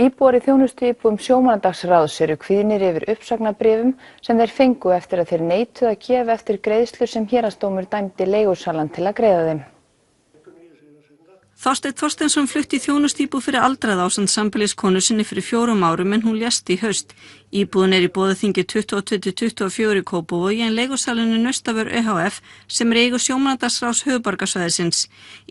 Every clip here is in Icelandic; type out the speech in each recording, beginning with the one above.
Íbúar í þjónustuíbúðum Sjómannadagsráðs eru kvíðnir yfir uppsagnarbréfum sem þeir fengu eftir að þeir neituðu að gefa eftir greiðslur sem héraðsdómur dæmdi leigusalann til að greiða þeim. Þorsteinn Þorsteinsson flutti í þjónustuíbúð fyrir aldraða ásamt sambýliskonu sinni fyrir 4 árum en hún lést í haust. Íbúðin í Boðaþingi 22-24 í Kópavogi en leigusalinn Naustavör ehf. Sem er í eigu Sjómannadagsráðs höfuðborgarsvæðisins.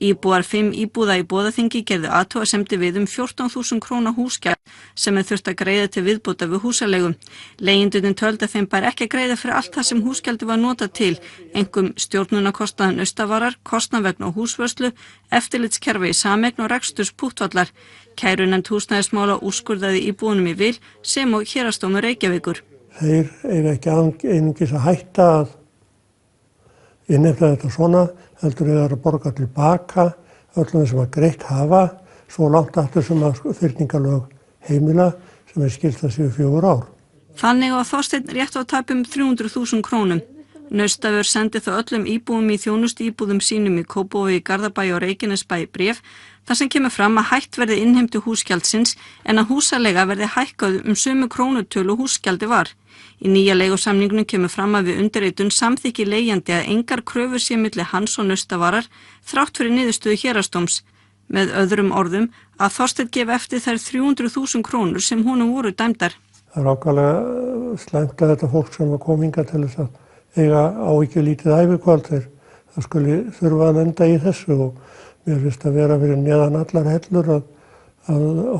Íbúar 5 íbúða í Boðaþingi gerðu athugasemdir við 14.000 króna húsgjald sem þurfti að greiða til viðbótar við húsaleigu. Leigjendurnir töldu að þeim bæri ekki að greiða fyrir allt það sem húsgjaldi var notað til, einkum stjórnunarkostnaðar Naustavarar, kostnað vegna húsvörslu, eftirlitskerfi í sameign og reksturs Púttvallar. Kærunefnd húsnæðismála úrskurðaði íbúunum í vil sem og héraðsdómur Reykjavíkur. Þeir eiga ekki einungis að hætta að innheimta þetta svona, heldur eiga að borga tilbaka öllum sem að greitt hafa, svo langt aftur sem að fyrningalög heimila sem skylt að séu 4 ár. Þannig að Þorsteinn rétt á tæpum 300.000 krónum. Naustavör sendi þó öllum íbúum í þjónustuíbúðum sínum í Kópavogi, Garðabæ og Reykjanesbæ bréf þar sem kemur fram að hætt verði innheimtu húsgjaldsins en að húsaleiga verði hækkað sömu krónutölu húsgjaldi var. Í nýja leigusamningnum kemur fram að við undirritun samþykki leigjandi að engar kröfur sé milli hans og Naustavarar þrátt fyrir niðurstöðu héraðsdóms. Með öðrum orðum að Þorsteinn gefi eftir þær 300.000 krónur sem honum voru dæmdar. Það er ákaflega slæmt að þetta fólk sem var kominga til þess að eiga áhyggjulítið ævikvöld það skuli þurfa að enda í þessu og mér finnst að vera fyrir neðan allar hellur að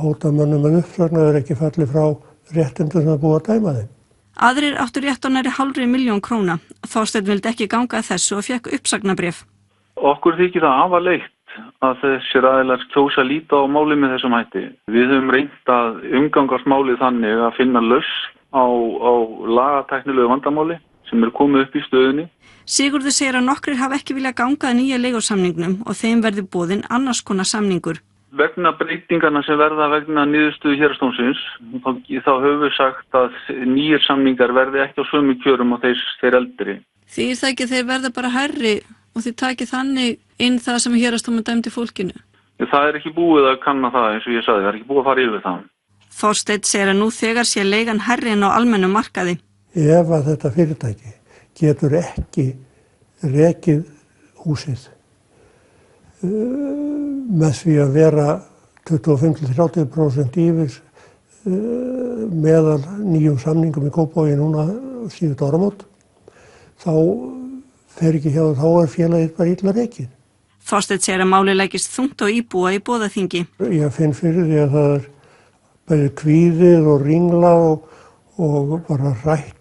hóta mönnum að uppsagna ekki falli frá réttindum sem að búa að dæma þeim. Aðrir áttu rétt á nærri 500.000 króna. Þorsteinn vildi ekki ganga að þessu og fékk uppsagnarbréf. Okkur þykir það afar leitt að þessir aðilar kjósa líta á málið með þessum hætti. Við höfum reynt að umgangast málið þannig að finna lausn á lagatæknilegu vandamáli sem komið upp í stöðunni. Sigurður segir að nokkrir hafa ekki viljað ganga að nýja leigusamningnum og þeim verði boðinn annars konar samningur. Vegna breytingarna sem verða vegna niðurstöðu héraðsdómsins, þá höfum við sagt að nýjir samningar verði ekki á sömu kjörum og þeir eldri. Þýðir það ekki að þeir verða bara hærri og þið takið þannig inn það sem héraðsdómur dæmdi fólkinu? Það er ekki búið að kanna það eins og ég sagði, það er ekki búið að fara yfir það. Þorsteinn segir að nú þegar sé leigan hærri en á almennum markaði. Ef að þetta fyrirtæki getur ekki rekið húsið með því að vera 25-30% yfir meðal nýjum samningum í Kópavogi núna síðustu áramót, þá fer ekki hjá þá er félagið bara illa rekið. Þorsteinn segir að málið leggist þungt á íbúa í Boðaþingi. Ég finn fyrir því að það er bæði kvíðið og ringla og bara rætt